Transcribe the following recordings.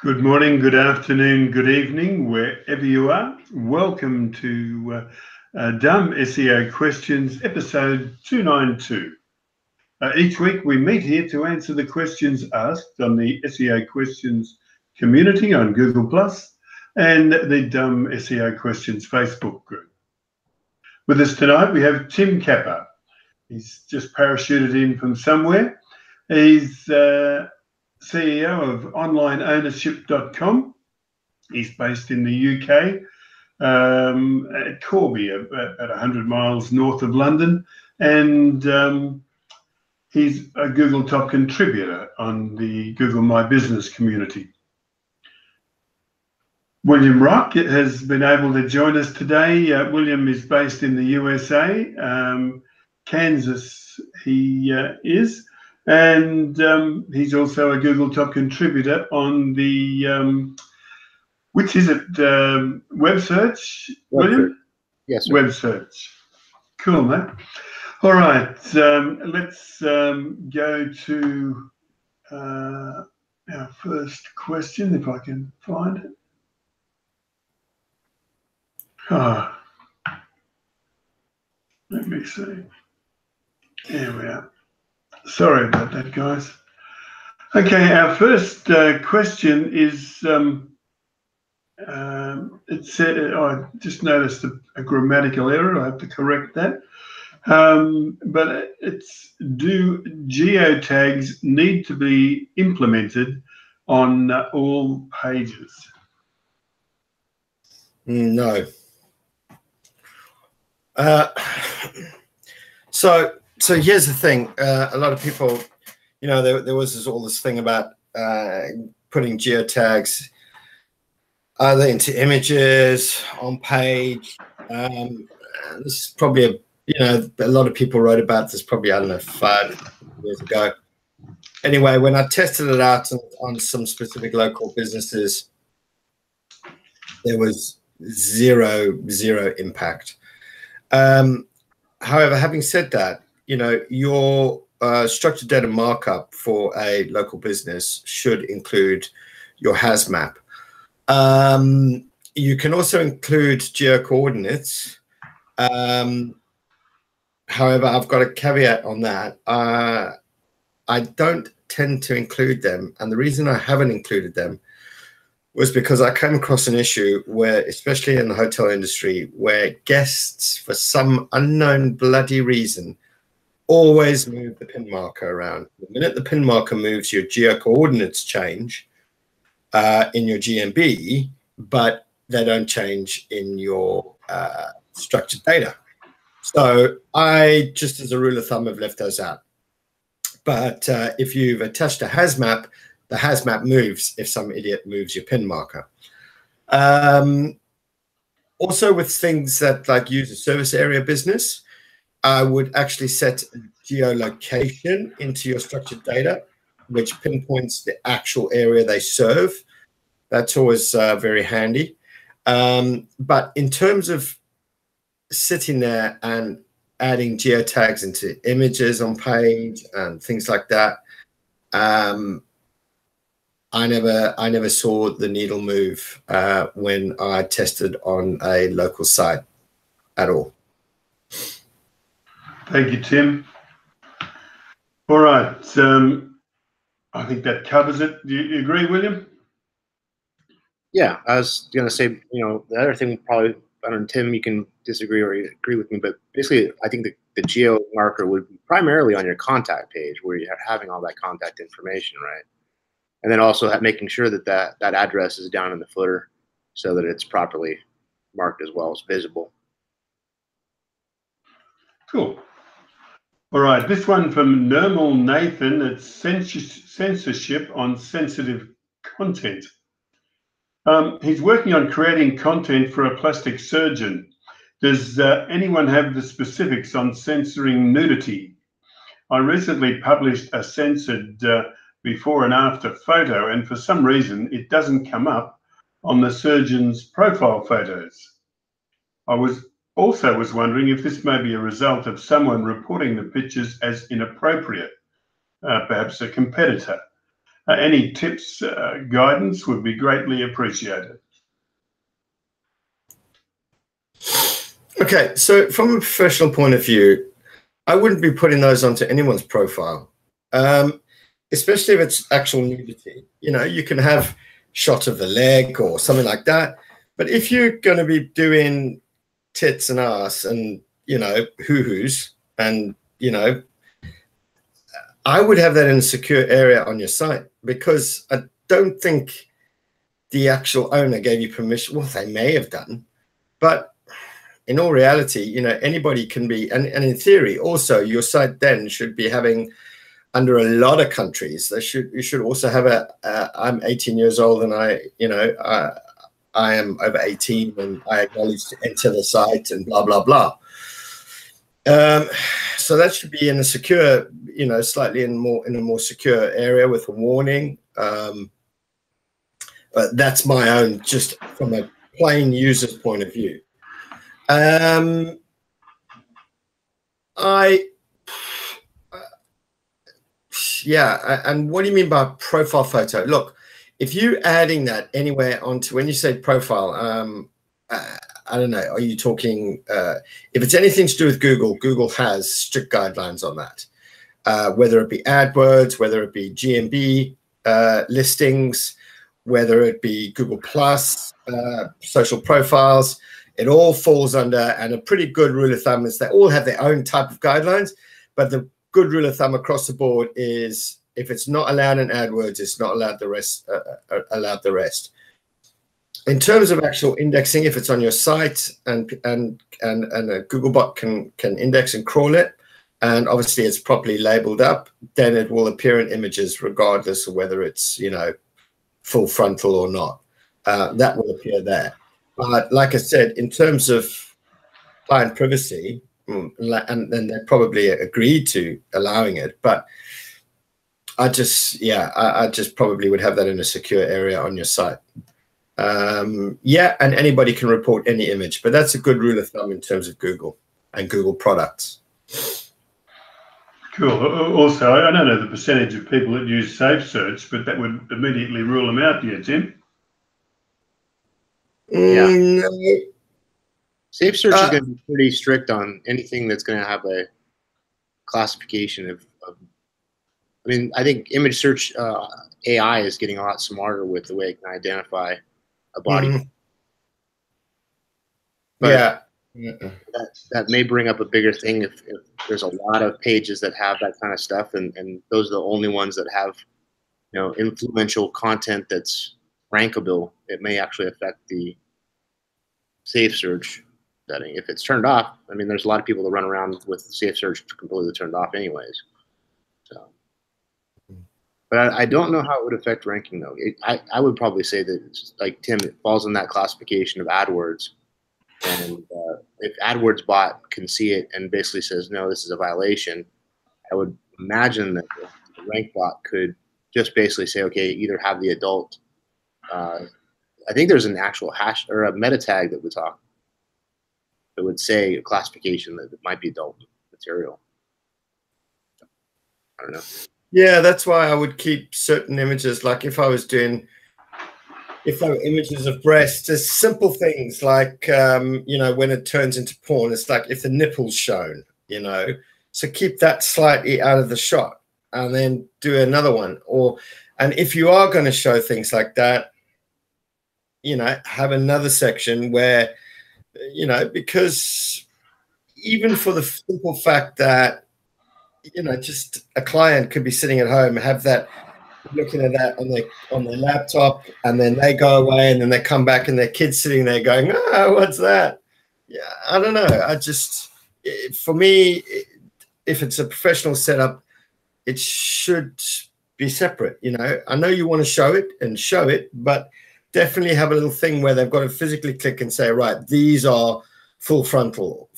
Good morning, good afternoon, good evening, wherever you are. Welcome to Dumb SEO Questions, episode 292. Each week we meet here to answer the questions asked on the SEO Questions community on Google+, and the Dumb SEO Questions Facebook group. With us tonight we have Tim Capper. He's just parachuted in from somewhere. He's CEO of onlineownership.com. He's based in the UK, at Corby, about 100 miles north of London, and he's a Google top contributor on the Google My Business community. William Rock has been able to join us today. William is based in the USA, Kansas he is. And he's also a Google top contributor on the, which is it, web search, William? Yes, sir. Web search. Cool, mate. All right, let's go to our first question, if I can find it. Let me see. There we are. Sorry about that, guys. Okay, our first question is, it said, I just noticed a grammatical error. I have to correct that. But it's, do geotags need to be implemented on all pages? No. So here's the thing. A lot of people, you know, there was all this thing about putting geotags either into images, on page. This is probably a lot of people wrote about this probably, I don't know, 5 years ago. Anyway, when I tested it out on some specific local businesses, there was zero impact. However, having said that, you know, your structured data markup for a local business should include your has map. You can also include geo coordinates. However, I've got a caveat on that. I don't tend to include them, and the reason I haven't included them was because I came across an issue where, especially in the hotel industry, where guests, for some unknown bloody reason, always move the pin marker around. The minute the pin marker moves, your geo coordinates change in your GMB, but they don't change in your structured data. So I, just as a rule of thumb, have left those out. But if you've attached a has map, the has map moves if some idiot moves your pin marker. Also, with things that like use a service area business, I would actually set geolocation into your structured data, which pinpoints the actual area they serve. That's always very handy. But in terms of sitting there and adding geotags into images on page and things like that, I never saw the needle move when I tested on a local site at all. Thank you, Tim. All right, I think that covers it. Do you agree, William? Yeah, I was going to say, you know, the other thing probably, I don't know, Tim, you can disagree or agree with me, but basically I think the geo marker would be primarily on your contact page where you're having all that contact information, right? And then also making sure that that address is down in the footer so that it's properly marked as well as visible. Cool. All right, this one from Nirmal Nathan. It's censorship on sensitive content. He's working on creating content for a plastic surgeon. Does anyone have the specifics on censoring nudity? I recently published a censored before and after photo, and for some reason it doesn't come up on the surgeon's profile photos. I was wondering if this may be a result of someone reporting the pictures as inappropriate, perhaps a competitor. Any tips, guidance would be greatly appreciated. Okay, so from a professional point of view, I wouldn't be putting those onto anyone's profile, especially if it's actual nudity. You know, you can have shot of the leg or something like that, but if you're going to be doing tits and ass and, you know, hoo-hoos and, you know, I would have that in a secure area on your site, because I don't think the actual owner gave you permission. Well, they may have done, but in all reality, you know, anybody can be, and in theory, also your site then should be having, under a lot of countries, you should also have I'm 18 years old and I am over 18 and I acknowledge to enter the site and blah, blah, blah. So that should be in a secure, you know, slightly in a more secure area with a warning. But that's my own, just from a plain user's point of view. Yeah, and what do you mean by profile photo? Look, if you're adding that anywhere onto, when you say profile, I don't know, are you talking, if it's anything to do with Google, Google has strict guidelines on that, whether it be AdWords, whether it be GMB listings, whether it be Google Plus, social profiles, it all falls under, and a pretty good rule of thumb is they all have their own type of guidelines, but the good rule of thumb across the board is if it's not allowed in AdWords, it's not allowed the rest. In terms of actual indexing, if it's on your site and a Googlebot can index and crawl it, and obviously it's properly labeled up, then it will appear in images regardless of whether it's, you know, full frontal or not. That will appear there. But like I said, in terms of client privacy, and then they probably agreed to allowing it, but I just probably would have that in a secure area on your site. Yeah, and anybody can report any image, but that's a good rule of thumb in terms of Google and Google products. Cool. Also, I don't know the percentage of people that use Safe Search, but that would immediately rule them out, yeah, Tim? Yeah. No. Safe Search is going to be pretty strict on anything that's going to have a classification of I mean, I think image search AI is getting a lot smarter with the way it can identify a body. But yeah. That may bring up a bigger thing if there's a lot of pages that have that kind of stuff, and those are the only ones that have, you know, influential content that's rankable. It may actually affect the Safe Search setting. If it's turned off, I mean, there's a lot of people that run around with Safe Search completely turned off anyways. So, but I don't know how it would affect ranking though. I would probably say that it's like Tim, it falls in that classification of AdWords. And if AdWords bot can see it and basically says, no, this is a violation, I would imagine that the rank bot could just basically say, okay, either have the adult. I think there's an actual hash or a meta tag that would say a classification that it might be adult material. I don't know. Yeah, that's why I would keep certain images. Like if I were images of breasts, there's simple things like, you know, when it turns into porn, it's like if the nipple's shown, you know, so keep that slightly out of the shot and then do another one. And if you are going to show things like that, you know, have another section where, you know, because even for the simple fact that, you know, just a client could be sitting at home, have that, looking at that on their laptop, and then they go away and then they come back and their kid's sitting there going, oh, what's that? Yeah, I don't know. For me, if it's a professional setup, it should be separate. You know, I know you want to show it, but definitely have a little thing where they've got to physically click and say, right, these are full frontals.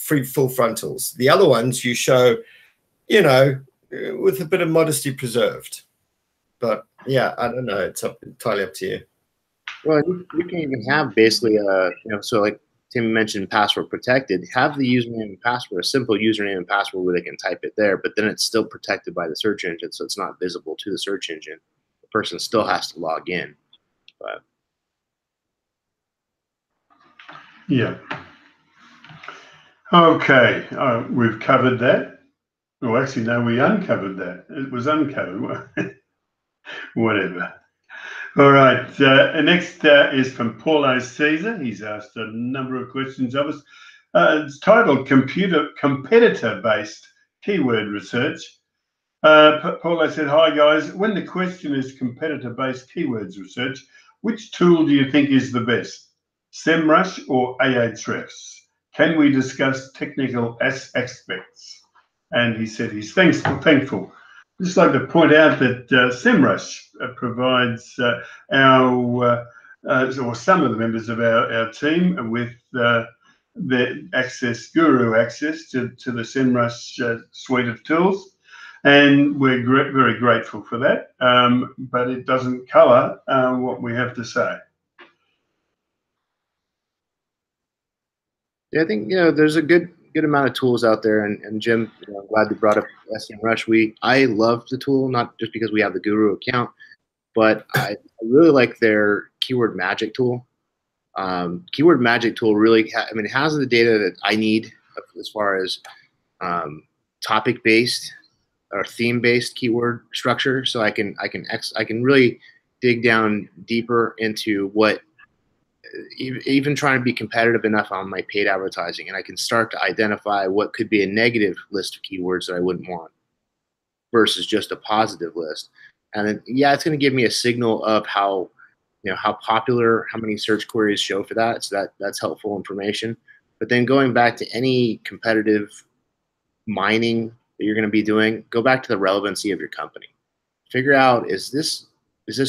The other ones you show, you know, with a bit of modesty preserved. But yeah, I don't know. It's entirely up to you. Well, you can even have basically you know, so like Tim mentioned, password protected. Have the username and password, a simple username and password where they can type it there, but then it's still protected by the search engine, so it's not visible to the search engine. The person still has to log in. But yeah. Okay, we've covered that. Well, actually, no, we uncovered that. It was uncovered. Whatever. All right. Next is from Paulo Caesar. He's asked a number of questions of us. It's titled Competitor-Based Keyword Research. Paulo said, "Hi guys. When the question is competitor-based keywords research, which tool do you think is the best, SEMrush or Ahrefs? Can we discuss technical aspects?" And he said he's thankful. I'd just like to point out that SEMrush provides or some of the members of our team with the guru access to the SEMrush suite of tools. And we're very grateful for that, but it doesn't colour what we have to say. yeah, I think there's a good amount of tools out there, and Jim, I'm glad you brought up SEMrush. I love the tool, not just because we have the Guru account, but I really like their Keyword Magic tool. Keyword Magic tool really, it has the data that I need as far as topic-based or theme-based keyword structure, so I can really dig down deeper into what, even trying to be competitive enough on my paid advertising, and I can start to identify what could be a negative list of keywords that I wouldn't want versus just a positive list. And then, yeah, it's going to give me a signal of how popular, how many search queries show for that. So that's helpful information. But then going back to any competitive mining that you're going to be doing, go back to the relevancy of your company. Figure out, is this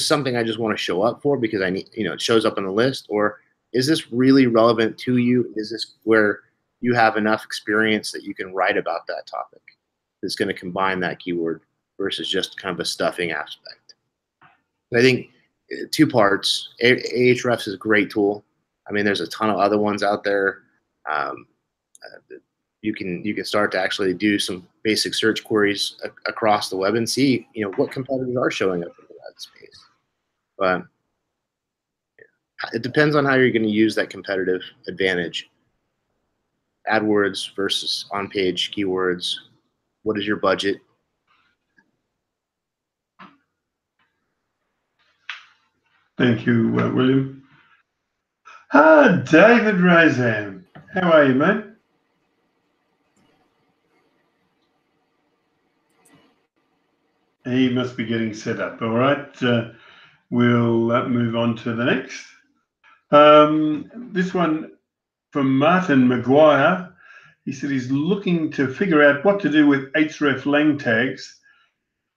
something I just want to show up for because I need, it shows up on the list, or is this really relevant to you? Is this where you have enough experience that you can write about that topic that's going to combine that keyword versus just kind of a stuffing aspect? I think two parts. Ahrefs is a great tool. There's a ton of other ones out there. You can start to actually do some basic search queries across the web and see what competitors are showing up in that space. But it depends on how you're going to use that competitive advantage. AdWords versus on-page keywords. What is your budget? Thank you, William. David Razan. How are you, mate? He must be getting set up. All right. We'll move on to the next. This one from Martin Maguire. He said he's looking to figure out what to do with hreflang tags.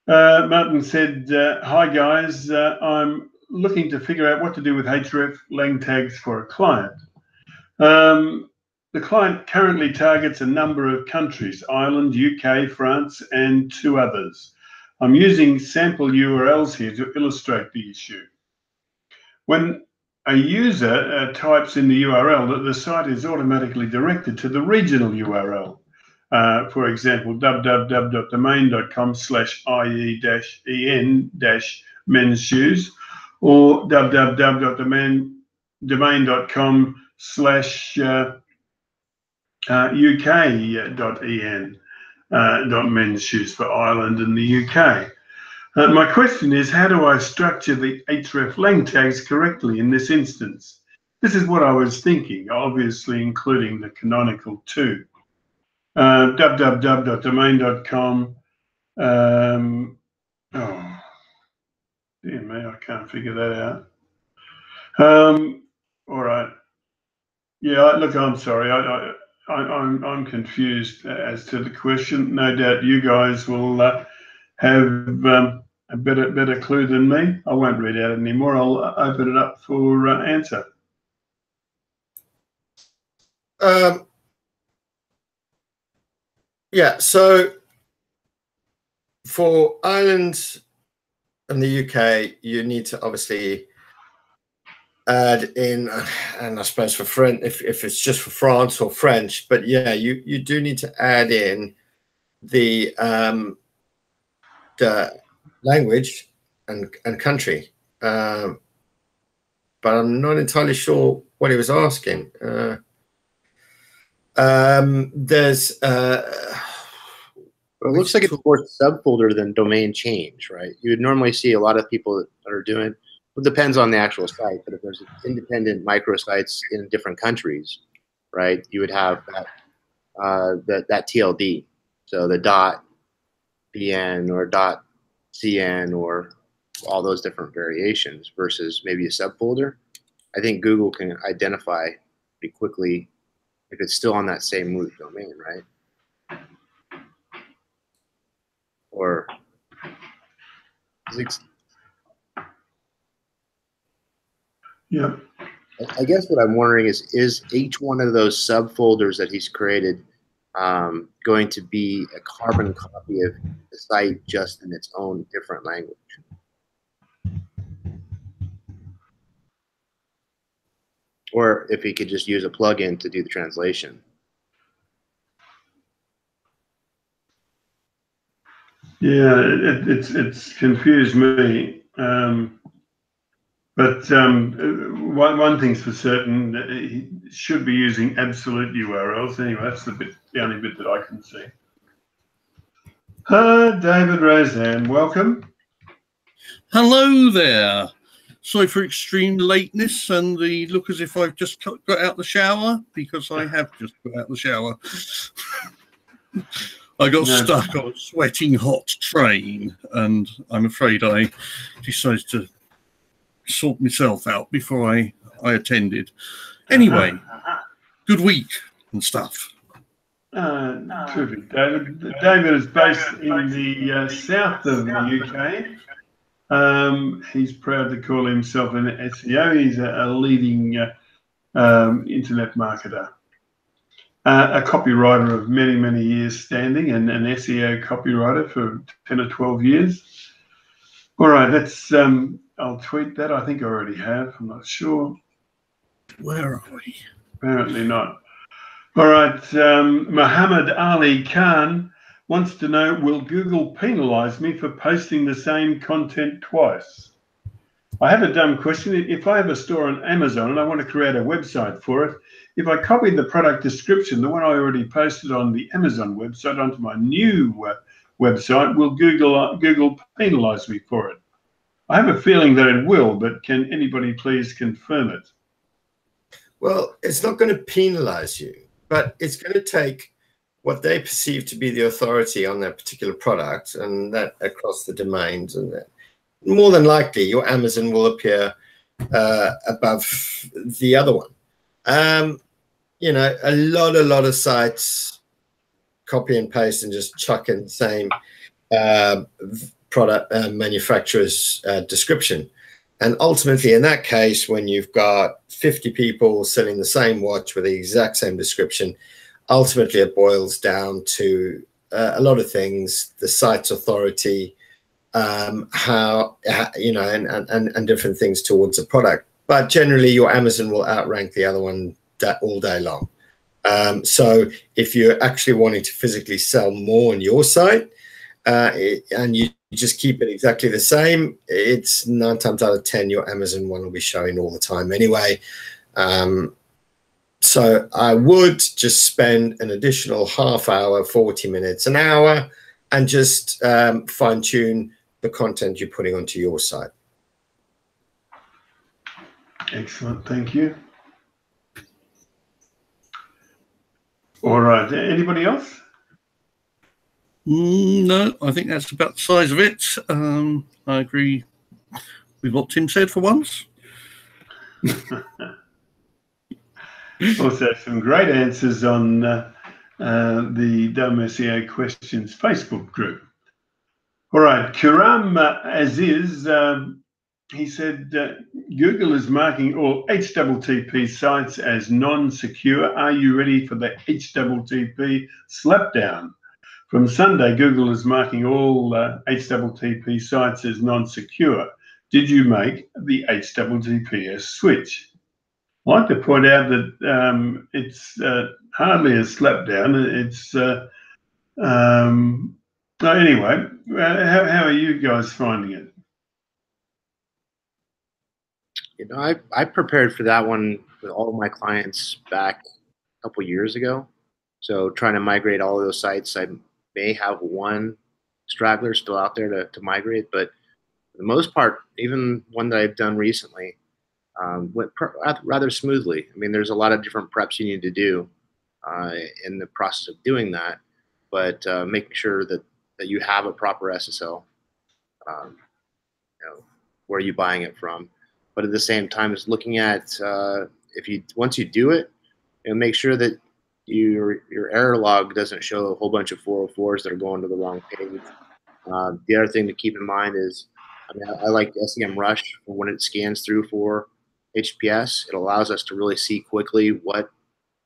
Martin said, "Hi guys, I'm looking to figure out what to do with hreflang tags for a client. The client currently targets a number of countries: Ireland, UK, France, and 2 others. I'm using sample URLs here to illustrate the issue. When a user types in the URL, the site is automatically directed to the regional URL. For example, www.domain.com/ie-en-men's shoes, or www.domain.com/uk.en.men's shoes for Ireland and the UK. My question is, how do I structure the hreflang tags correctly in this instance? This is what I was thinking, obviously including the canonical too. www.domain.com. Oh, dear me, I can't figure that out. All right. Yeah, look, I'm sorry. I'm confused as to the question. No doubt you guys will have a better clue than me. I won't read out anymore. I'll open it up for answer. Yeah, so for Ireland and the UK, you need to obviously add in, and I suppose for French, if it's just for France or French, but yeah, you do need to add in the language and country. But I'm not entirely sure what he was asking. There's Well, it looks like it's more subfolder than domain change, right? You would normally see a lot of people that are doing. It depends on the actual site, but if there's independent microsites in different countries, right, you would have that TLD, so the .bn or .cn or all those different variations versus maybe a subfolder. I think Google can identify pretty quickly if it's still on that same root domain, right? Or yeah. I guess what I'm wondering is each one of those subfolders that he's created going to be a carbon copy of the site just in its own different language? Or if he could just use a plugin to do the translation. Yeah, it's confused me. But one thing's for certain, he should be using absolute URLs. Anyway, that's the only bit that I can see. David Roseanne, welcome. Hello there. Sorry for extreme lateness and the look as if I've just got out the shower, because I have just got out the shower. I got stuck on a sweating hot train, and I'm afraid I decided to sort myself out before I attended. Anyway, good week and stuff. Terrific, David. David is based in the south of the UK. He's proud to call himself an SEO. He's a leading internet marketer. A copywriter of many, many years standing, and an SEO copywriter for 10 or 12 years. All right, that's I'll tweet that. I think I already have. I'm not sure. Where are we? Apparently not. All right, Muhammad Ali Khan wants to know, will Google penalize me for posting the same content twice? I have a dumb question. If I have a store on Amazon and I want to create a website for it, if I copy the product description, the one I already posted on the Amazon website, onto my new website, will Google penalize me for it? I have a feeling that it will, but can anybody please confirm it? Well, it's not going to penalize you, but it's going to take what they perceive to be the authority on that particular product, and that across the domains, and that more than likely your Amazon will appear above the other one. You know, a lot of sites copy and paste and just chuck in the same product manufacturer's description. And ultimately, in that case, when you've got 50 people selling the same watch with the exact same description, ultimately it boils down to a lot of things: the site's authority, how you know, and different things towards the product. But generally, your Amazon will outrank the other one all day long. So if you're actually wanting to physically sell more on your site, and you just keep it exactly the same, it's 9 times out of 10 your Amazon one will be showing all the time anyway. So I would just spend an additional half hour, 40 minutes, an hour, and just fine tune the content you're putting onto your site. Excellent, thank you. All right, anybody else? No, I think that's about the size of it. I agree with what Tim said for once. Also, some great answers on the Dumb SEO Questions Facebook group. All right, Kiram Aziz, he said, Google is marking all HPTP sites as non-secure. Are you ready for the HPTP slapdown? From Sunday, Google is marking all HPTP sites as non-secure. Did you make the HTTPS switch? I'd like to point out that it's hardly a slapdown. It's anyway. How are you guys finding it? I prepared for that one with all of my clients back a couple years ago. So trying to migrate all of those sites, I may have one straggler still out there to migrate, but for the most part, even one that I've done recently went rather smoothly. I mean, there's a lot of different preps you need to do in the process of doing that, but making sure that you have a proper SSL, where are you buying it from? But at the same time, is looking at once you do it, make sure that your error log doesn't show a whole bunch of 404s that are going to the wrong page. The other thing to keep in mind is, I like SEMrush for when it scans through for HPS. It allows us to really see quickly what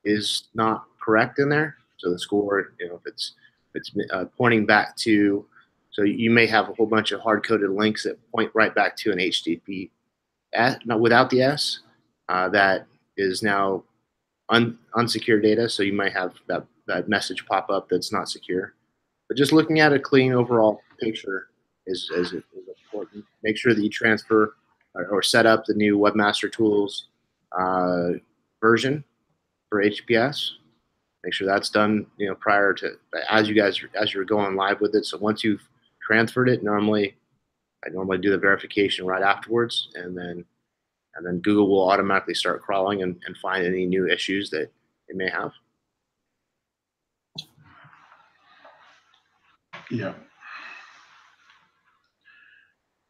is not correct in there. So the score, if it's pointing back to, so you may have a whole bunch of hard-coded links that point right back to an HTTP, without the S, that is now unsecure data. So you might have that message pop up that's not secure. But just looking at a clean overall picture is important. Make sure that you transfer or set up the new Webmaster Tools version for HPS. Make sure that's done, prior to as you're going live with it. So once you've transferred it, I normally do the verification right afterwards, and then Google will automatically start crawling and find any new issues that it may have. Yeah.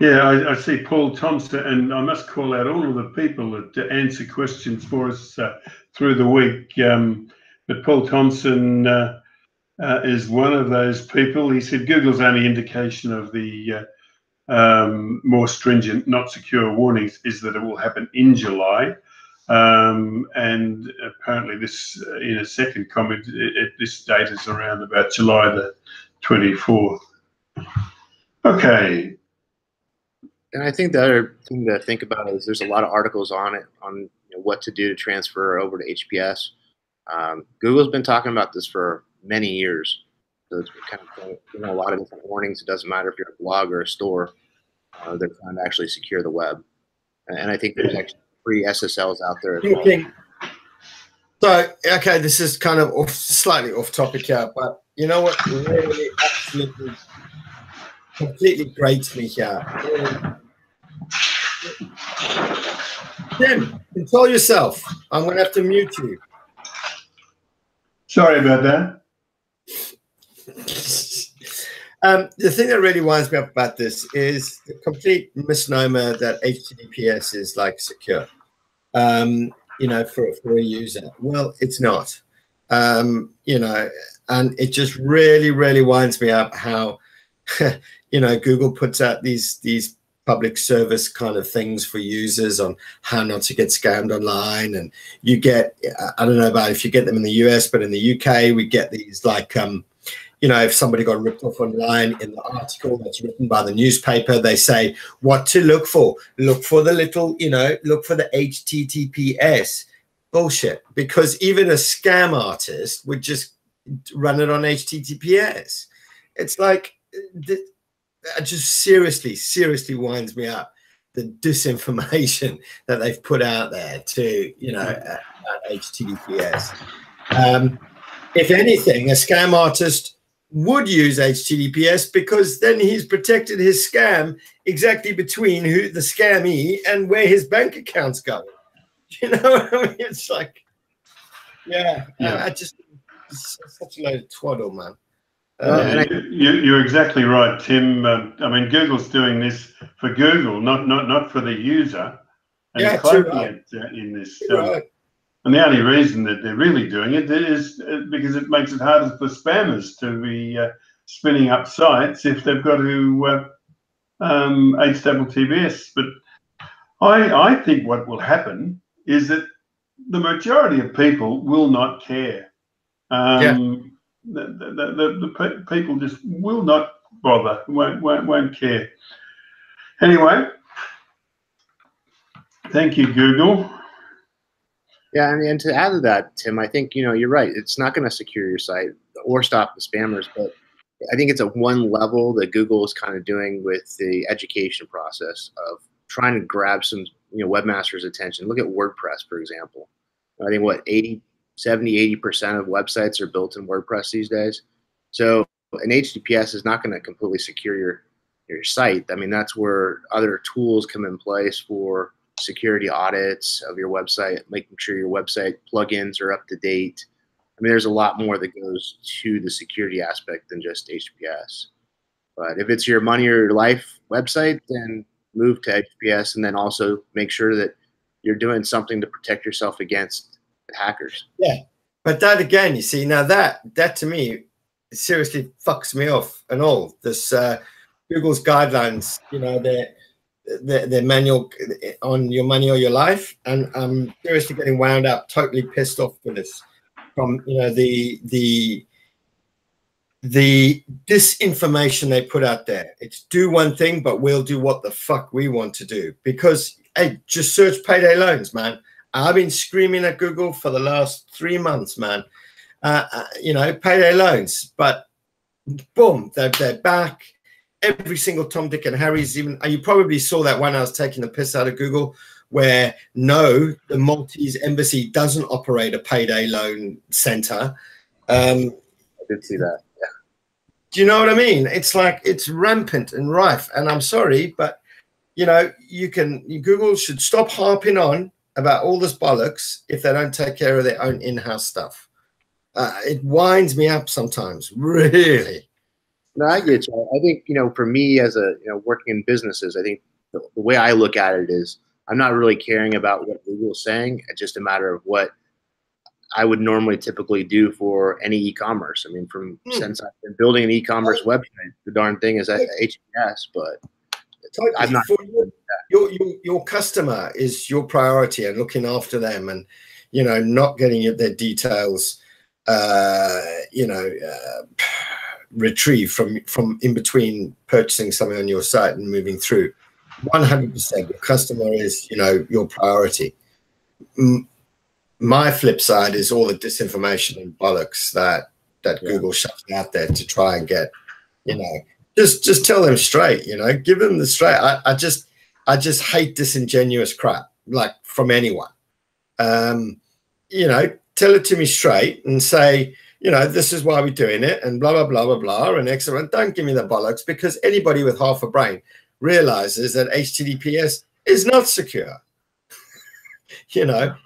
Yeah, I see Paul Thompson, and I must call out all of the people that answer questions for us through the week. But Paul Thompson is one of those people. He said Google's only indication of the more stringent, not secure warnings is that it will happen in July. And apparently this, in a second comment, this date is around about July the 24th. Okay. And I think the other thing to think about is there's a lot of articles on it, on what to do to transfer over to HPS. Google's been talking about this for many years. So it's kind of a lot of different warnings. It doesn't matter if you're a blog or a store. They're trying to actually secure the web. And I think there's actually free SSLs out there as well. So, okay, this is kind of slightly off topic here, but you know what really absolutely completely grates me here? Tim, control yourself. I'm going to have to mute you. Sorry about that. The thing that really winds me up about this is the complete misnomer that HTTPS is like secure, for a user. Well, it's not, and it just really, really winds me up how, Google puts out these public service kind of things for users on how not to get scammed online. And you get, I don't know about if you get them in the US, but in the UK, we get these like, if somebody got ripped off online in the article that's written by the newspaper, they say what to look for. Look for the little, look for the HTTPS. Bullshit. Because even a scam artist would just run it on HTTPS. It's like, that just seriously winds me up, the disinformation that they've put out there to, about HTTPS. If anything, a scam artist would use HTTPS because then he's protected his scam exactly between the scammy and where his bank account's going. You know what I mean? It's like, it's such a load of twaddle, man. You're exactly right, Tim. Google's doing this for Google, not for the user. And cloaking it in this. Right. And the only reason that they're really doing it is because it makes it harder for spammers to be spinning up sites if they've got to HTTPS. But I think what will happen is that the majority of people will not care. The people just will not bother, won't care. Anyway, thank you, Google. Yeah, and to add to that, Tim, I think you're right. It's not going to secure your site or stop the spammers, but I think it's a one level that Google is kind of doing with the education process of trying to grab some webmasters' attention. Look at WordPress, for example. I think what 70–80% of websites are built in WordPress these days. So an HTTPS is not going to completely secure your site. I mean, that's where other tools come in place for security audits of your website, making sure your website plugins are up to date. I mean, there's a lot more that goes to the security aspect than just HTTPS. But if it's your money or your life website, then move to HTTPS, and then also make sure that you're doing something to protect yourself against hackers. Yeah, but that again, you see, now that to me seriously fucks me off and all. This Google's guidelines, their manual on your money or your life, and I'm seriously getting wound up, totally pissed off with this from the disinformation they put out there. It's do one thing, but we'll do what the fuck we want to do. Because hey, just search payday loans, man. I've been screaming at Google for the last 3 months, man. Payday loans, but boom, they're back. Every single Tom, Dick, and Harry's even. You probably saw that one I was taking the piss out of Google, where no, the Maltese embassy doesn't operate a payday loan center. I did see that. Yeah. Do you know what I mean? It's like it's rampant and rife. And I'm sorry, but Google should stop harping on about all this bollocks if they don't take care of their own in-house stuff. It winds me up sometimes, really. No, I get you. I think, for me as working in businesses, I think the way I look at it is I'm not really caring about what Google's saying. It's just a matter of what I would normally typically do for any e-commerce. I mean, since I've been building an e-commerce website, the darn thing is HTTPS, but I'm not. Your customer is your priority, and looking after them, and not getting their details, retrieved from in between purchasing something on your site and moving through. 100%, your customer is your priority. My flip side is all the disinformation and bollocks that Google shuts out there to try and get, just tell them straight, give them the straight. I just hate disingenuous crap, like from anyone. Tell it to me straight and say, this is why we're doing it, and blah, blah, blah, blah, blah, and excellent. Don't give me the bollocks, because anybody with half a brain realizes that HTTPS is not secure. Yeah.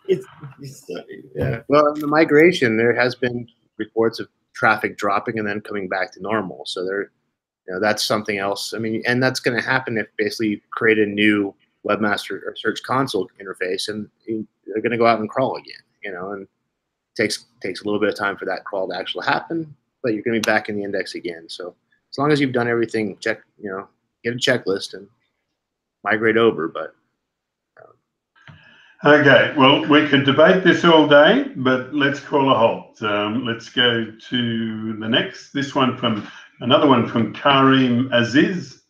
Well, in the migration, there has been reports of traffic dropping and then coming back to normal. So that's something else. I mean, and that's going to happen if basically you create a new webmaster or search console interface, and they're going to go out and crawl again, and it takes a little bit of time for that crawl to actually happen, but you're going to be back in the index again. So as long as you've done everything, get a checklist and migrate over. But okay, well, we could debate this all day, but let's call a halt. Let's go to the next. Another one from Karim Aziz.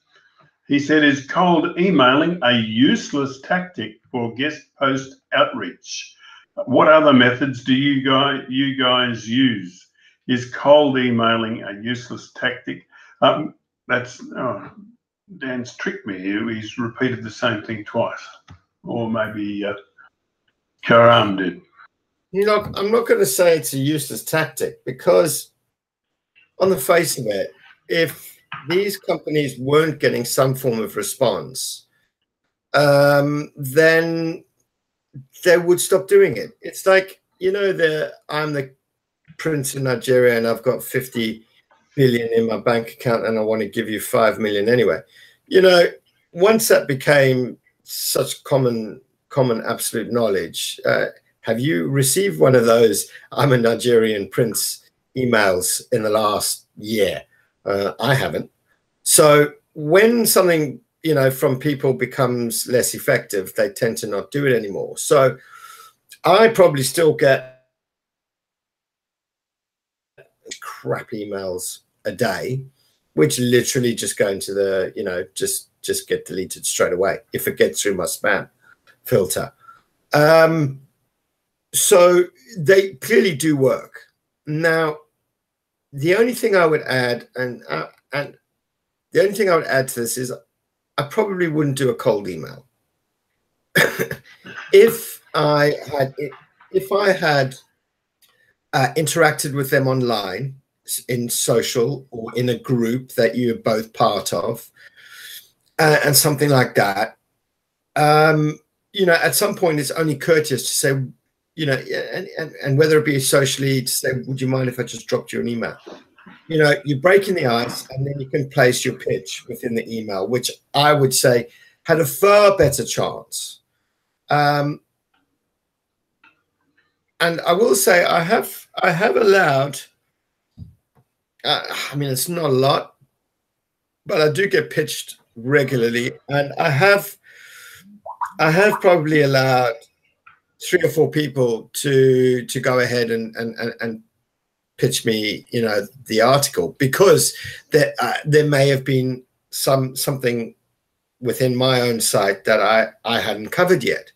He said, is cold emailing a useless tactic for guest post outreach? What other methods do you guys use? Is cold emailing a useless tactic? Dan's tricked me here. He's repeated the same thing twice, or maybe Karam did. I'm not going to say it's a useless tactic, because on the face of it, if these companies weren't getting some form of response, then they would stop doing it. It's like, I'm the prince in Nigeria and I've got 50 billion in my bank account and I want to give you 5 million anyway. Once that became such common absolute knowledge, have you received one of those I'm a Nigerian prince emails in the last year? I haven't. So when something from people becomes less effective, they tend to not do it anymore. So I probably still get crap emails a day, which literally just go into the, just get deleted straight away if it gets through my spam filter. So they clearly do work. Now, the only thing I would add, and the only thing I would add to this is I probably wouldn't do a cold email. if I had interacted with them online in social or in a group that you're both part of, and something like that, you know, at some point it's only courteous to say, you know, and whether it be socially, to say, would you mind if I just dropped you an email? You know, you're breaking the ice, and then you can place your pitch within the email, which I would say had a far better chance. And I will say I have allowed, I mean, it's not a lot, but I do get pitched regularly, and I have probably allowed 3 or 4 people to go ahead and pitch me, you know, the article, because there may have been something within my own site that I hadn't covered yet.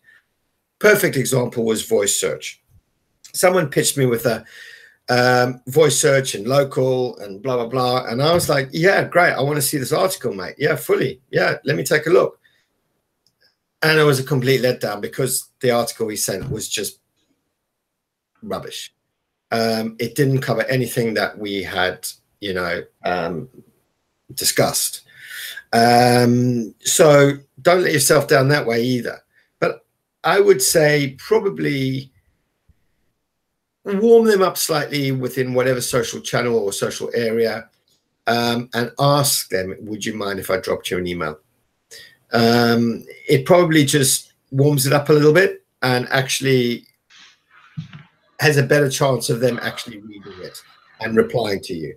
Perfect example was voice search. Someone pitched me with a voice search and local and blah, blah, blah. And I was like, yeah, great. I want to see this article, mate. Yeah, fully. Yeah, let me take a look. And it was a complete letdown because the article he sent was just rubbish. It didn't cover anything that we had, you know, discussed. So don't let yourself down that way either. But I would say probably warm them up slightly within whatever social channel or social area, and ask them, would you mind if I dropped you an email? It probably just warms it up a little bit and actually has a better chance of them actually reading it and replying to you.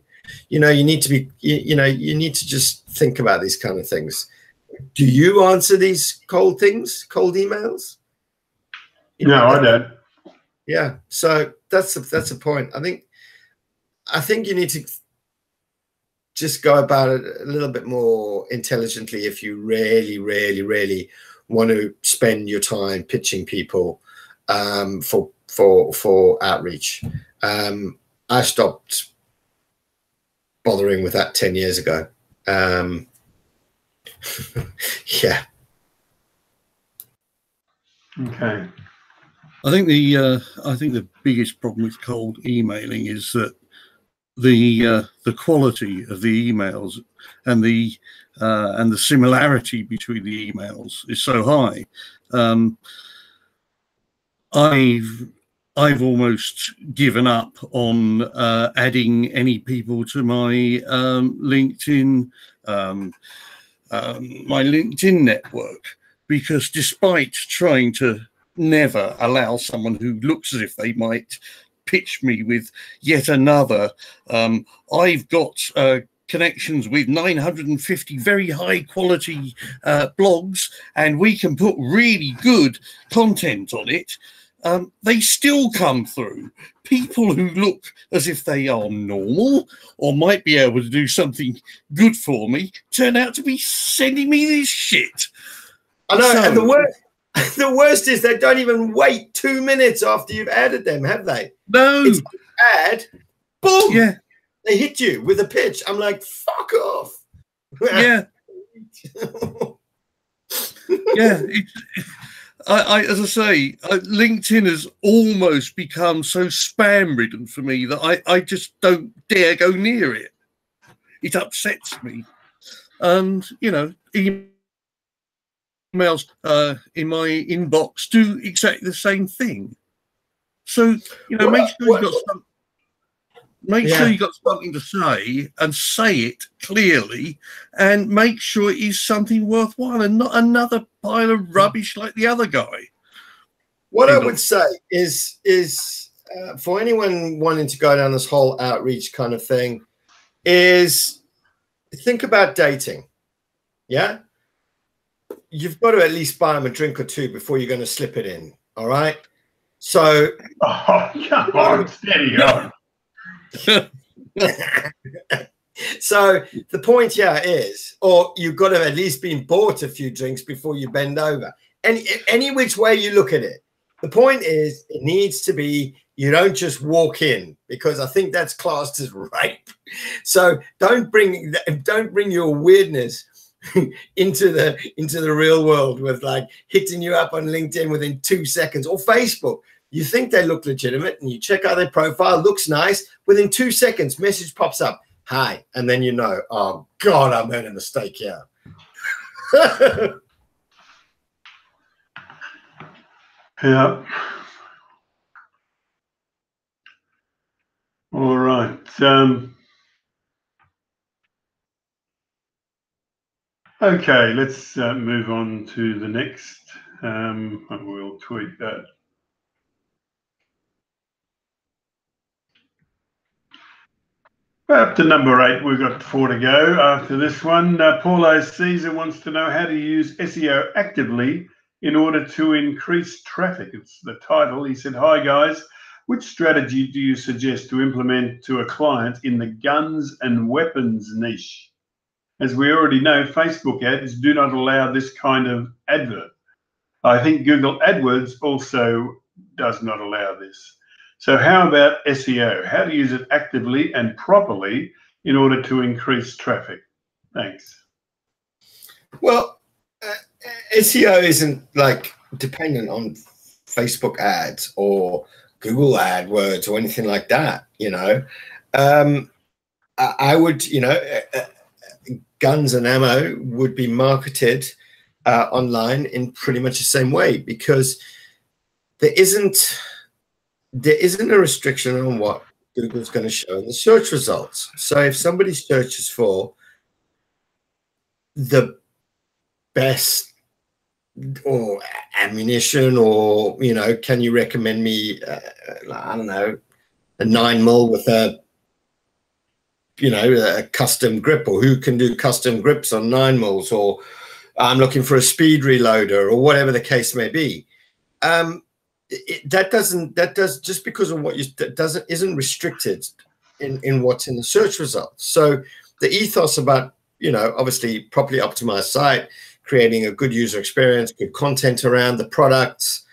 You know, you need to be, you know, you need to just think about these kind of things. Do you answer these cold emails? No, I don't. Yeah, so that's the point. I think you need to just go about it a little bit more intelligently if you really, really, really want to spend your time pitching people for outreach. I stopped bothering with that 10 years ago. Yeah. Okay. I think the biggest problem with cold emailing is that the quality of the emails and the similarity between the emails is so high. I've almost given up on adding any people to my LinkedIn network, because despite trying to never allow someone who looks as if they might pitch me with yet another, I've got connections with 950 very high quality blogs, and we can put really good content on it. They still come through. People who look as if they are normal or might be able to do something good for me turn out to be sending me this shit. I know, and the worst is they don't even wait 2 minutes after you've added them, have they? No. It's ad, boom. Yeah. They hit you with a pitch. I'm like, fuck off. Yeah. Yeah. As I say, LinkedIn has almost become so spam-ridden for me that I just don't dare go near it. It upsets me. And, you know, emails in my inbox do exactly the same thing. So, you know, make sure you've got something to say, and say it clearly, and make sure it is something worthwhile and not another pile of rubbish like the other guy. What I would say is for anyone wanting to go down this whole outreach kind of thing, is think about dating. Yeah, you've got to at least buy them a drink or two before you're going to slip it in. All right. So, come on, steady on. So the point here is, or you've got to have at least been bought a few drinks before you bend over. Any which way you look at it, the point is it needs to be, you don't just walk in, because I think that's classed as rape. So don't bring your weirdness into the real world with like hitting you up on LinkedIn within 2 seconds, or Facebook. You think they look legitimate and you check out their profile, looks nice. Within 2 seconds, message pops up, hi. And then you know, oh God, I made a mistake here. Yeah. All right. Okay, let's move on to the next. We'll tweak that. Up to number 8, we've got 4 to go after this one. Paulo Caesar wants to know how to use SEO actively in order to increase traffic. It's the title. He said, hi guys, which strategy do you suggest to implement to a client in the guns and weapons niche? As we already know, Facebook ads do not allow this kind of advert. I think Google AdWords also does not allow this. So how about SEO? How to use it actively and properly in order to increase traffic? Thanks. Well, SEO isn't like dependent on Facebook ads or Google AdWords or anything like that, you know. I would, you know, guns and ammo would be marketed online in pretty much the same way, because there isn't a restriction on what Google's going to show in the search results. So if somebody searches for the best or ammunition, or, you know, can you recommend me, I don't know, a 9mm with a, you know, a custom grip, or who can do custom grips on 9mm, or I'm looking for a speed reloader, or whatever the case may be. Just because of what you isn't restricted in what's in the search results. So the ethos about, you know, obviously properly optimized site, creating a good user experience, good content around the products,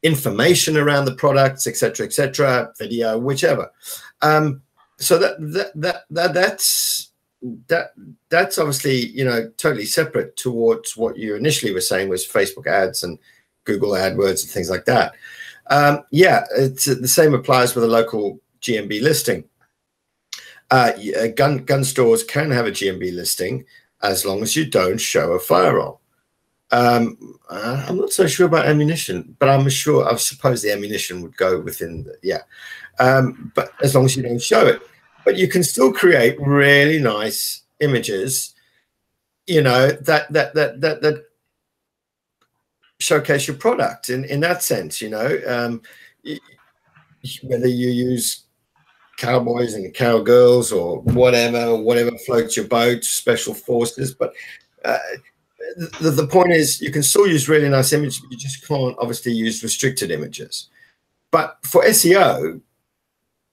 information around the products, etc., video, whichever. So that's obviously, you know, totally separate towards what you initially were saying was Facebook ads and Google AdWords and things like that. Yeah, it's the same applies with a local GMB listing. Gun stores can have a GMB listing as long as you don't show a firearm. I'm not so sure about ammunition, but I suppose the ammunition would go within the, yeah. But as long as you don't show it, but you can still create really nice images, you know, that showcase your product in that sense, you know, whether you use cowboys and cowgirls or whatever floats your boat, special forces, but the point is you can still use really nice images, but you just can't obviously use restricted images. But for SEO,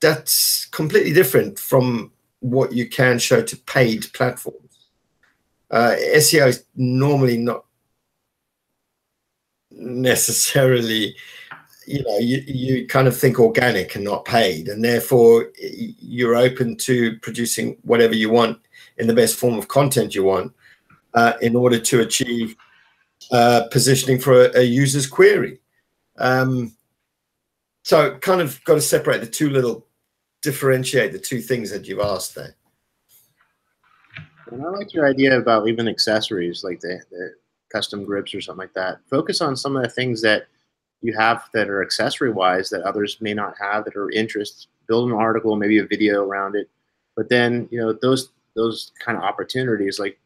that's completely different from what you can show to paid platforms. SEO is normally not necessarily, you know, you kind of think organic and not paid, and therefore you're open to producing whatever you want in the best form of content you want in order to achieve positioning for a user's query. So kind of got to separate the two, differentiate the two things that you've asked there. And I like your idea about even accessories, like the custom grips or something like that. Focus on some of the things that you have that are accessory-wise that others may not have, that are interest. Build an article, maybe a video around it. But then, you know, those kind of opportunities like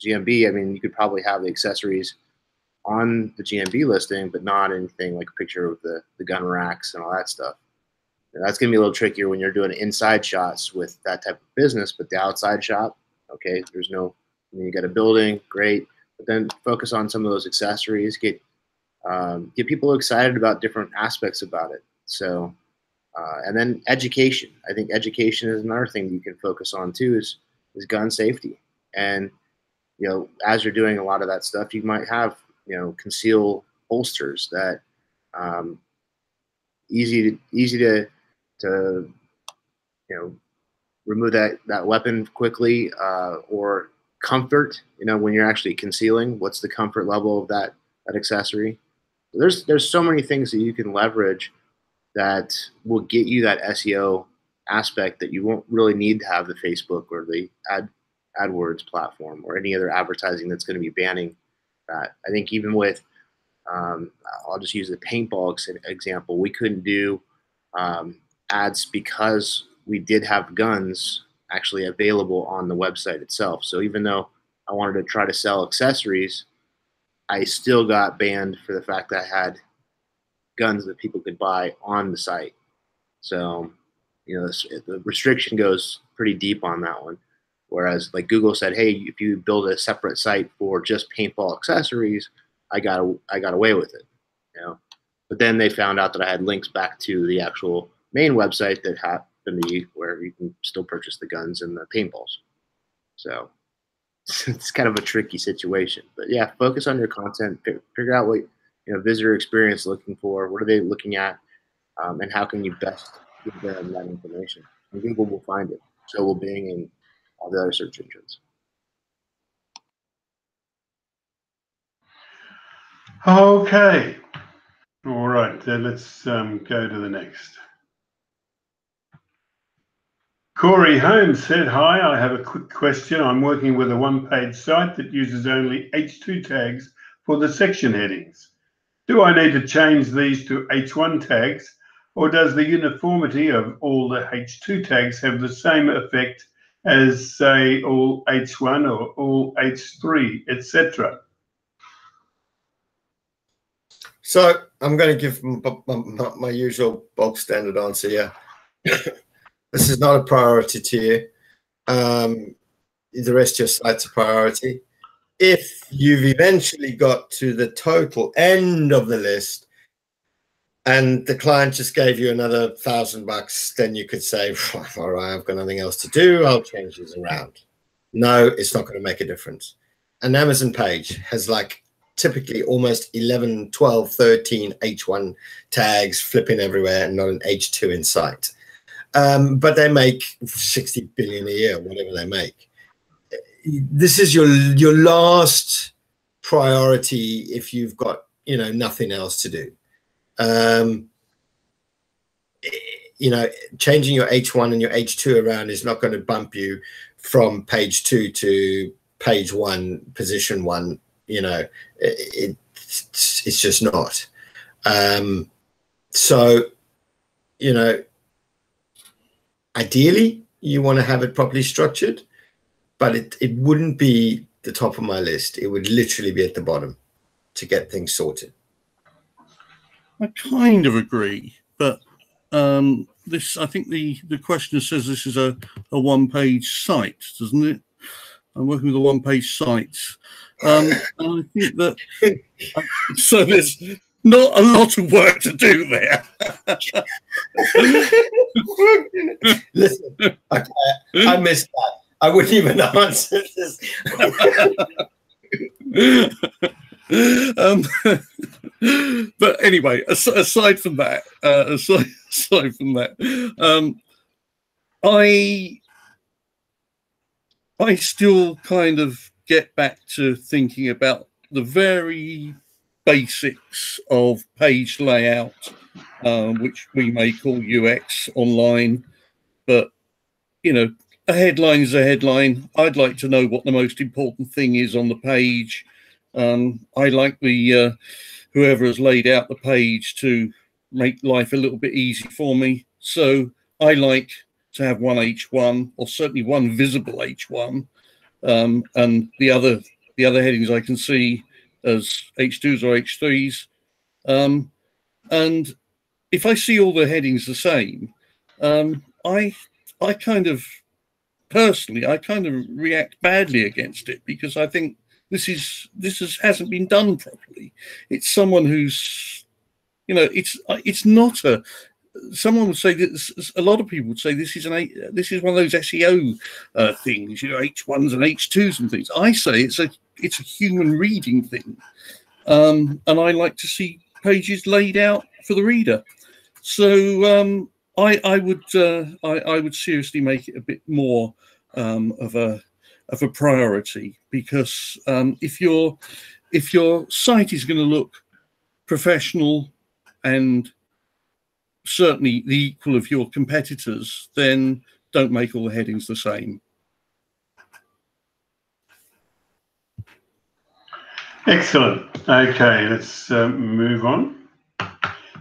GMB, I mean, you could probably have the accessories on the GMB listing, but not anything like a picture of the gun racks and all that stuff. And that's going to be a little trickier when you're doing inside shots with that type of business, but the outside shot, okay, there's no, I mean, you got a building, great, but then focus on some of those accessories, get people excited about different aspects about it. So, and then education. I think education is another thing that you can focus on too, is gun safety. And, you know, as you're doing a lot of that stuff, you might have, you know, conceal holsters that easy to you know, remove that weapon quickly, or comfort, when you're actually concealing, what's the comfort level of that accessory. There's so many things that you can leverage that will get you that SEO aspect that you won't really need to have the Facebook or the AdWords platform or any other advertising that's going to be banning that. I think even with, I'll just use the paintball example. We couldn't do ads because we did have guns actually available on the website itself. So even though I wanted to try to sell accessories, I still got banned for the fact that I had guns that people could buy on the site. So, the restriction goes pretty deep on that one. Whereas like Google said, hey, if you build a separate site for just paintball accessories, I got away with it, But then they found out that I had links back to the actual main website that happened to be where you can still purchase the guns and the paintballs. So it's kind of a tricky situation. But yeah, focus on your content, figure out what visitor experience looking for, what are they looking at, and how can you best give them that information. And Google will find it. So will Bing and all the other search engines. Okay. All right. Let's go to the next. Corey Holmes said, hi, I have a quick question. I'm working with a one-page site that uses only H2 tags for the section headings. Do I need to change these to H1 tags, or does the uniformity of all the H2 tags have the same effect as, say, all H1 or all H3, etc.? So I'm going to give my usual bog standard answer here. This is not a priority to you. The rest of your site's a priority. If you've eventually got to the total end of the list and the client just gave you another $1,000, then you could say, all right, I've got nothing else to do. I'll change these around. No, it's not going to make a difference. An Amazon page has like typically almost 11, 12, 13 H1 tags flipping everywhere and not an H2 in sight. But they make 60 billion a year, whatever they make. This is your last priority if you've got nothing else to do. Changing your H1 and your H2 around is not going to bump you from page 2 to page 1, position 1. It's just not. So ideally you want to have it properly structured, but it wouldn't be the top of my list. It would literally be at the bottom to get things sorted. I kind of agree, but this, I think the questioner says this is a one-page site, doesn't it? I'm working with a one-page site. And I think that so there's not a lot of work to do there. Listen, I missed that. I wouldn't even answer this. But anyway, aside from that, I still kind of get back to thinking about the very basics of page layout, which we may call UX online, but a headline is a headline. I'd like to know what the most important thing is on the page. I like the whoever has laid out the page to make life a little bit easy for me. So I like to have one H1, or certainly one visible H1, and the other headings I can see as H2s or H3s. And if I see all the headings the same, I kind of personally react badly against it, because I think this hasn't been done properly. It's someone who's, it's not a. Someone would say that, a lot of people would say this is one of those SEO things, H1s and H2s and things. I say it's a human reading thing, and I like to see pages laid out for the reader. So I would seriously make it a bit more of a a priority, because if your site is going to look professional and certainly the equal of your competitors, then don't make all the headings the same. Excellent. Okay, let's move on.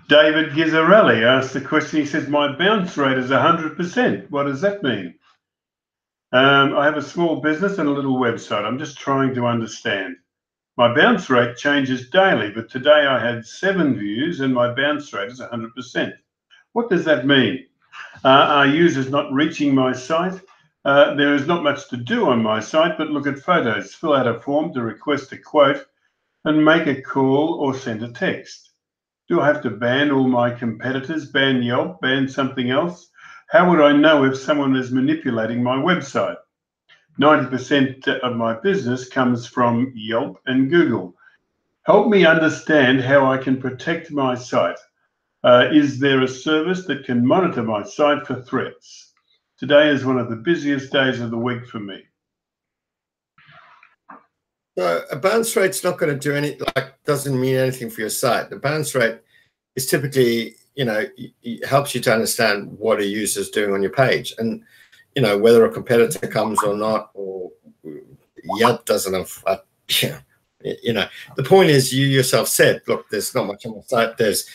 David Gizzarelli asked the question. He says, my bounce rate is 100%. What does that mean? I have a small business and a little website. I'm just trying to understand. My bounce rate changes daily, but today I had 7 views and my bounce rate is 100%. What does that mean? Are users not reaching my site? There is not much to do on my site, but look at photos, fill out a form to request a quote, and make a call or send a text. Do I have to ban all my competitors, ban Yelp, ban something else? How would I know if someone is manipulating my website? 90% of my business comes from Yelp and Google. Help me understand how I can protect my site. Is there a service that can monitor my site for threats? Today is one of the busiest days of the week for me. So a bounce rate's not going to do any, doesn't mean anything for your site. The bounce rate is typically, it helps you to understand what a user's doing on your page, and whether a competitor comes or not, or Yelp doesn't have. The point is, you yourself said, look, there's not much on my site. There's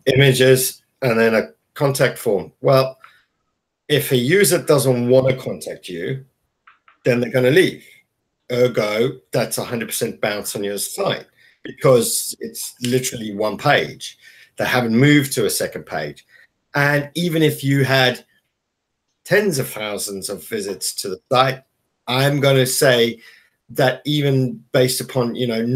images and then a contact form. Well, if a user doesn't want to contact you, then they're going to leave. Ergo, that's 100% bounce on your site, because it's literally one page. They haven't moved to a second page. And even if you had tens of thousands of visits to the site, I'm going to say that even based upon, I don't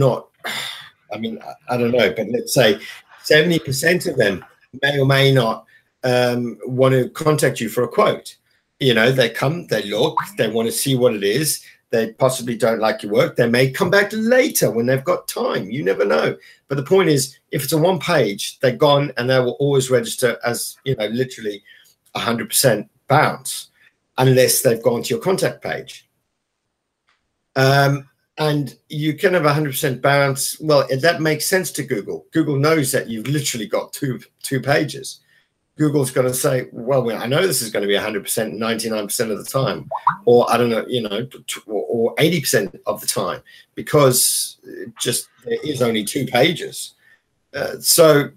know, but let's say 70% of them may or may not want to contact you for a quote. They come, they look, they want to see what it is. They possibly don't like your work. They may come back later when they've got time. You never know. But the point is, if it's a one page, they're gone, and they will always register as, literally 100% bounce, unless they've gone to your contact page. And you can have 100% bounce. Well, that makes sense to Google. Google knows that you've literally got two pages. Google's going to say, well, I know this is going to be 100%, 99% of the time, or I don't know, or 80% of the time, because there is only 2 pages. So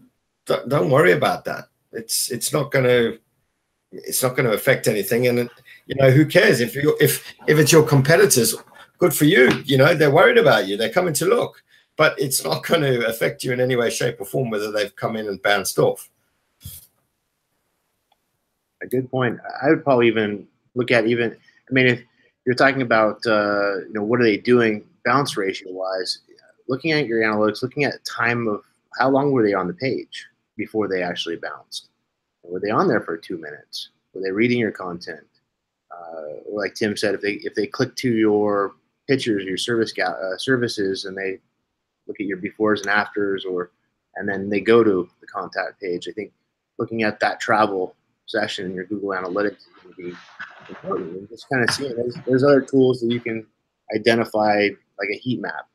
don't worry about that. It's not going to affect anything. And who cares if it's your competitors? Good for you. They're worried about you. They're coming to look, but it's not going to affect you in any way, shape, or form whether they've come in and bounced off. A good point. I would probably even look at if you're talking about, what are they doing bounce ratio wise, looking at your analytics, looking at time of how long were they on the page before they actually bounced. Were they on there for 2 minutes? Were they reading your content? Like Tim said, if they click to your pictures, your services, and they look at your befores and afters, and then they go to the contact page, I think looking at that travel session in your Google Analytics is going to be important. And just kind of seeing there's other tools that you can identify, like a heat map,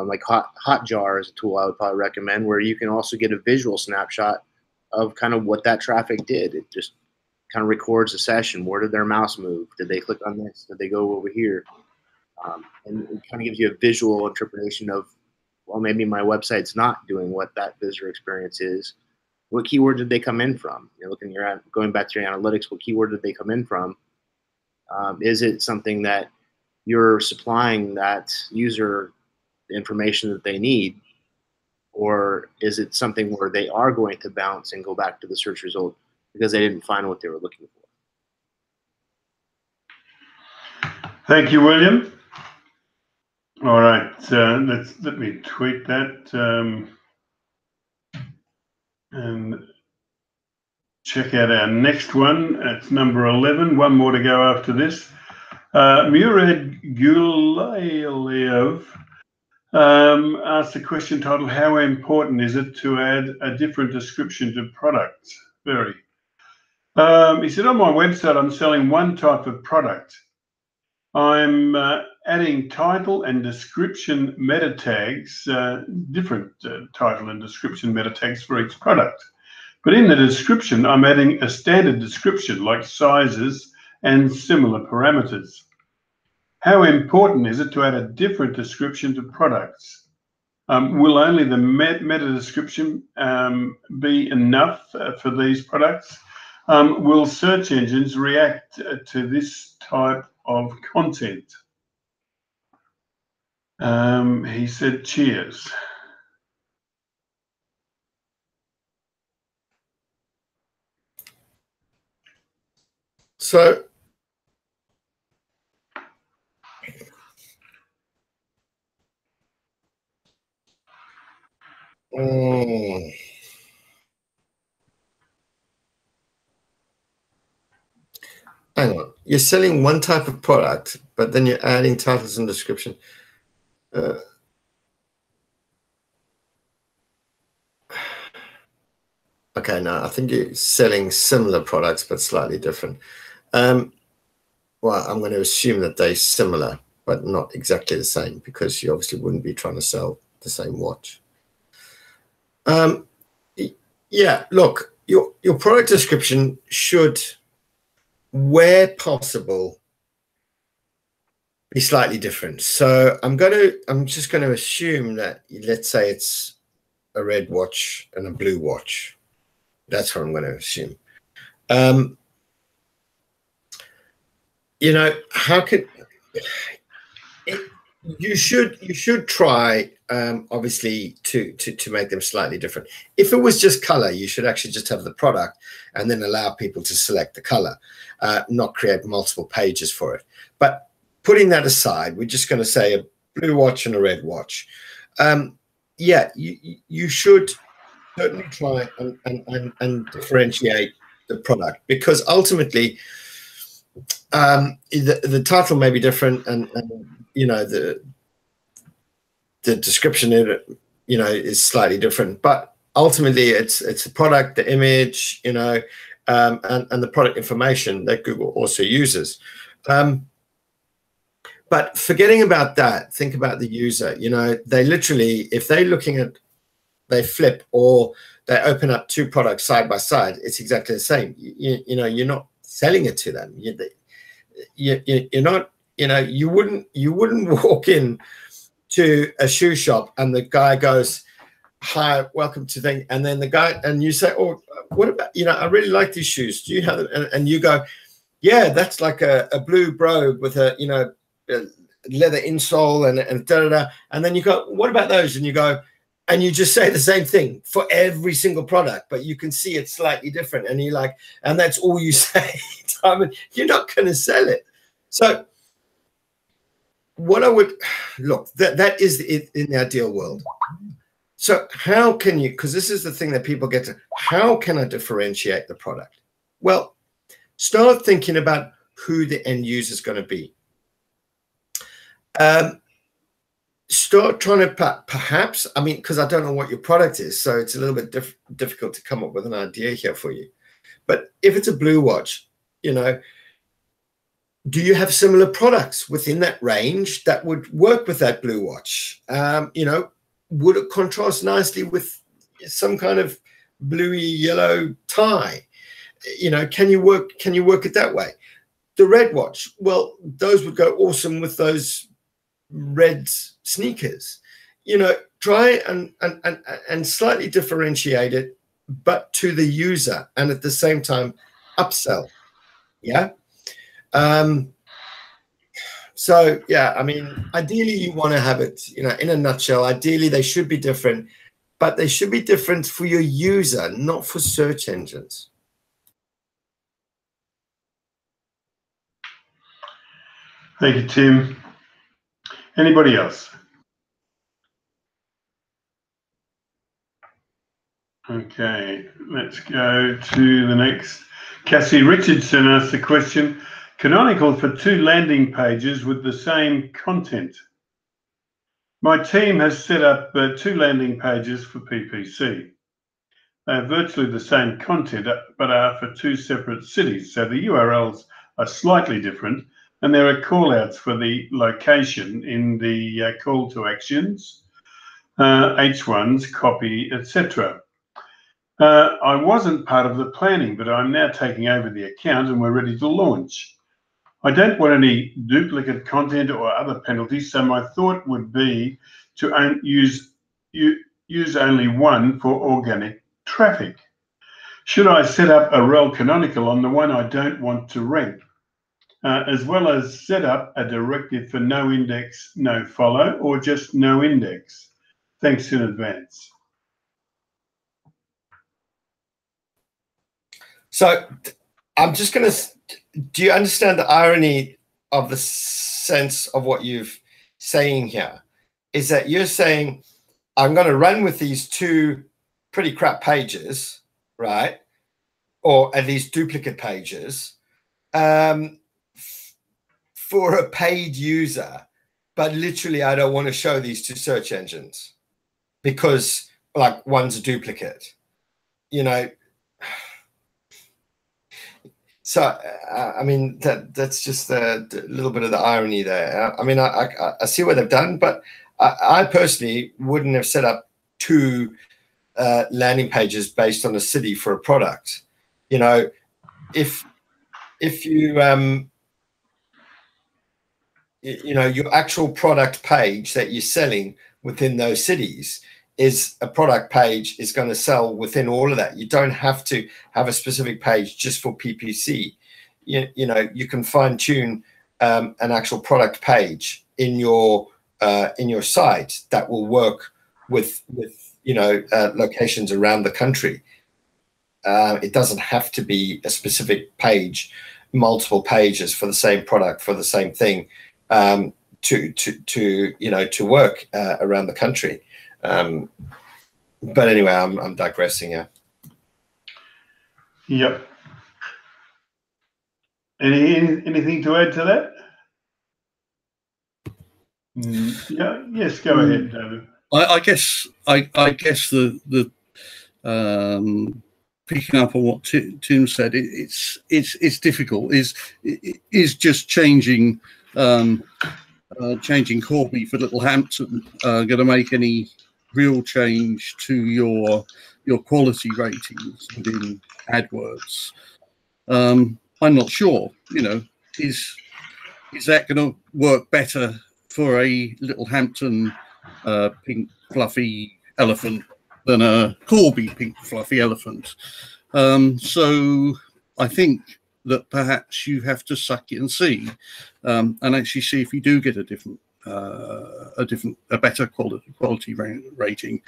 like Hotjar is a tool I would probably recommend, where you can also get a visual snapshot of kind of what that traffic did. It just kind of records the session. Where did their mouse move? Did they click on this? Did they go over here? And it kind of gives you a visual interpretation of, well, maybe my website's not doing what that visitor experience is. What keyword did they come in from? Going back to your analytics, what keyword did they come in from? Is it something that you're supplying that user the information that they need, or is it something where they are going to bounce and go back to the search result because they didn't find what they were looking for? Thank you, William. All right, let me tweet that and check out our next one. It's number 11. One more to go after this. Murad Gulayev asked the question titled, how important is it to add a different description to products? Very. He said, on my website, I'm selling one type of product. I'm adding title and description meta tags, different title and description meta tags for each product. But in the description, I'm adding a standard description like sizes and similar parameters. How important is it to add a different description to products? Will only the meta description be enough for these products? Will search engines react to this type of content? He said, cheers. So hang on, you're selling one type of product, but then you're adding titles and description. Okay, no, I think you're selling similar products, but slightly different. Well, I'm going to assume that they're similar, but not exactly the same, because you obviously wouldn't be trying to sell the same watch. Yeah, look, your product description should, where possible, be slightly different. So I'm just going to assume that, let's say it's a red watch and a blue watch. That's what I'm going to assume. You know, how can you should try obviously to make them slightly different. If it was just color, you should actually just have the product and then allow people to select the color, not create multiple pages for it. But putting that aside, we're just going to say a blue watch and a red watch. Yeah, you should certainly try and differentiate the product, because ultimately the title may be different, and you know, the description in it, you know, is slightly different, but ultimately it's the product, the image, you know, and the product information that Google also uses. But forgetting about that, think about the user. You know, they literally, if they're looking at, they flip or they open up two products side by side, it's exactly the same. You know, you're not selling it to them. You're not, you know, you wouldn't walk in to a shoe shop and the guy goes, "Hi, welcome to thing," and then the guy, and you say, "Oh, what about, you know, I really like these shoes. Do you have them?" And you go, "Yeah, that's like a blue brogue with a, you know, a leather insole and da da da." And then you go, "What about those?" And you go, and you just say the same thing for every single product, but you can see it's slightly different. And you're like, and that's all you say. I mean, you're not going to sell it. So what I would look, that is in the ideal world. So how can you, because this is the thing that people get to, how can I differentiate the product? Well, start thinking about who the end user is going to be. Start trying to perhaps, I mean, because I don't know what your product is, so it's a little bit difficult to come up with an idea here for you. But if it's a blue watch, you know, do you have similar products within that range that would work with that blue watch? You know, would it contrast nicely with some kind of bluey yellow tie? You know, can you work it that way? The red watch, well, those would go awesome with those red sneakers. You know, try and slightly differentiate it, but to the user, and at the same time upsell. Yeah. So yeah, I mean, ideally you want to have it, you know, in a nutshell, ideally they should be different, but they should be different for your user, not for search engines. Thank you, Tim. Anybody else? Okay, let's go to the next. Cassie Richardson asked the question, canonical for 2 landing pages with the same content. My team has set up 2 landing pages for PPC. They are virtually the same content, but are for 2 separate cities, so the URLs are slightly different and there are call-outs for the location in the call to actions, H1s, copy, etc. I wasn't part of the planning, but I'm now taking over the account and we're ready to launch. I don't want any duplicate content or other penalties, so my thought would be to use only one for organic traffic. Should I set up a rel canonical on the one I don't want to rank, as well as set up a directive for no index, no follow, or just no index? Thanks in advance. So I'm just going to, do you understand the irony of the sense of what you're saying here? Is that you're saying, I'm going to run with these two pretty crap pages, right? Or at least duplicate pages for a paid user, but literally I don't want to show these to search engines because like one's a duplicate, you know? So, I mean, that's just a little bit of the irony there. I mean, I see what they've done, but I personally wouldn't have set up two landing pages based on a city for a product. You know, if you, you know, your actual product page that you're selling within those cities is a product page is going to sell within all of that. You don't have to have a specific page just for PPC. You know, you can fine tune an actual product page in your site that will work with you know, locations around the country. It doesn't have to be a specific page, multiple pages for the same product for the same thing to you know, to work around the country. But anyway, I'm digressing here. Yep. Anything to add to that? Yeah. Yes. Go ahead, David. I guess the picking up on what Tim said, it's difficult. Is just changing Corby for Littlehampton going to make any real change to your quality ratings within AdWords? I'm not sure. You know, is that going to work better for a Littlehampton pink fluffy elephant than a Corby pink fluffy elephant? So I think that perhaps you have to suck it and see, and actually see if you do get a better quality rating,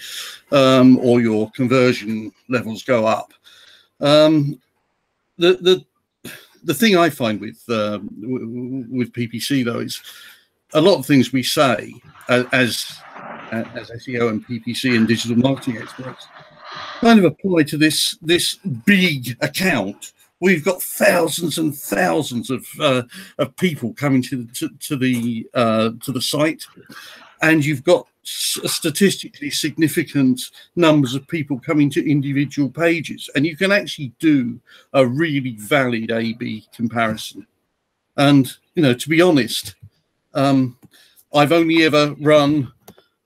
or your conversion levels go up. The thing I find with PPC though is a lot of things we say as SEO and PPC and digital marketing experts kind of apply to this big account. We've got thousands and thousands of people coming to the site, and you've got statistically significant numbers of people coming to individual pages, and you can actually do a really valid A/B comparison. And you know, to be honest, I've only ever run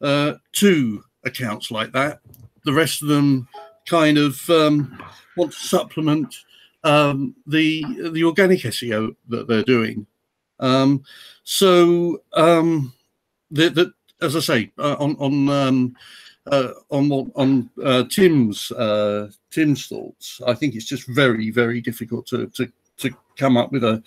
2 accounts like that. The rest of them kind of want to supplement the organic SEO that they're doing. As I say, on Tim's thoughts, I think it's just very, very difficult to come up with a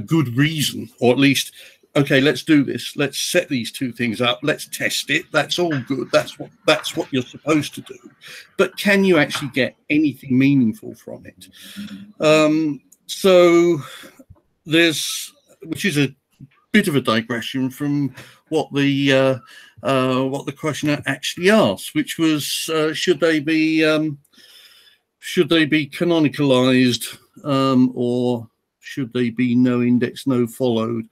good reason, or at least, okay, let's do this. Let's set these 2 things up. Let's test it. That's all good. That's what you're supposed to do. But can you actually get anything meaningful from it? So there's, which is a bit of a digression from what the questioner actually asked, which was should they be canonicalized, or should they be no index, no followed?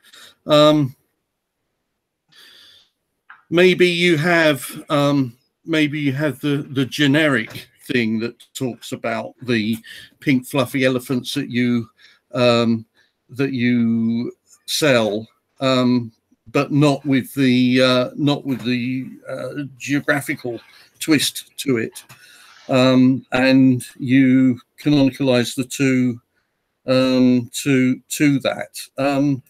Maybe you have the generic thing that talks about the pink fluffy elephants that you that you sell, but not with the geographical twist to it, and you canonicalize the two to that.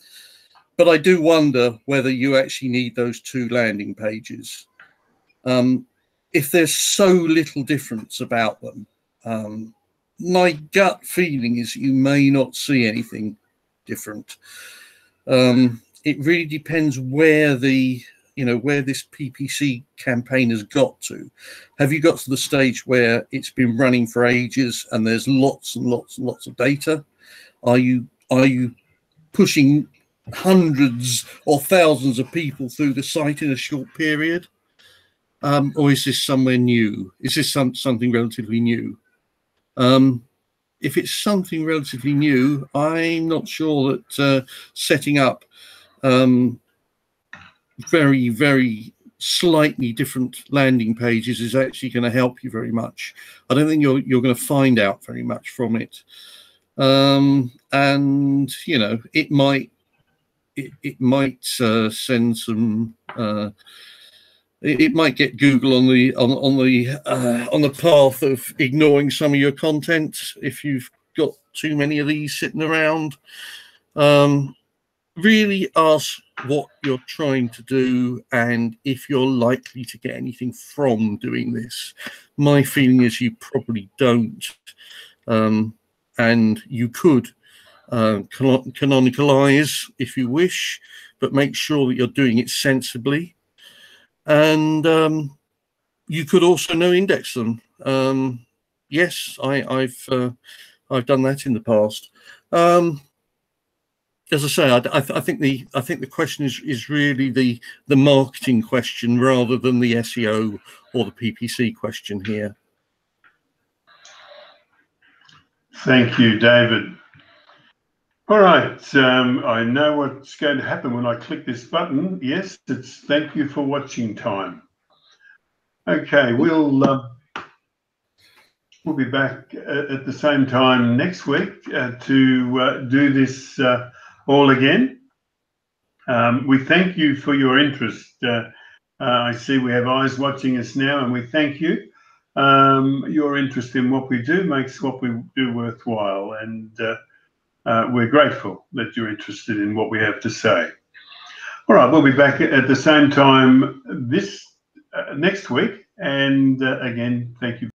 But I do wonder whether you actually need those two landing pages. If there's so little difference about them, my gut feeling is you may not see anything different. It really depends where where this PPC campaign has got to. Have you got to the stage where it's been running for ages and there's lots and lots and lots of data? Are you pushing hundreds or thousands of people through the site in a short period? Or is this somewhere new? Is this something relatively new? If it's something relatively new, I'm not sure that setting up very, very slightly different landing pages is actually going to help you very much. I don't think you're going to find out very much from it. And it might send some. It might get Google on the path of ignoring some of your content if you've got too many of these sitting around. Really ask what you're trying to do and if you're likely to get anything from doing this. My feeling is you probably don't, and you could canonicalize if you wish, but make sure that you're doing it sensibly. And you could also no index them. Yes, I've done that in the past. As I say, I think the question is really the marketing question rather than the SEO or the PPC question here. Thank you, David. All right, I know what's going to happen when I click this button. Yes, it's thank you for watching time. Okay, we'll be back at the same time next week to do this all again. We thank you for your interest. I see we have eyes watching us now, and we thank you. Your interest in what we do makes what we do worthwhile, and we're grateful that you're interested in what we have to say. All right, we'll be back at the same time this next week, and again, thank you.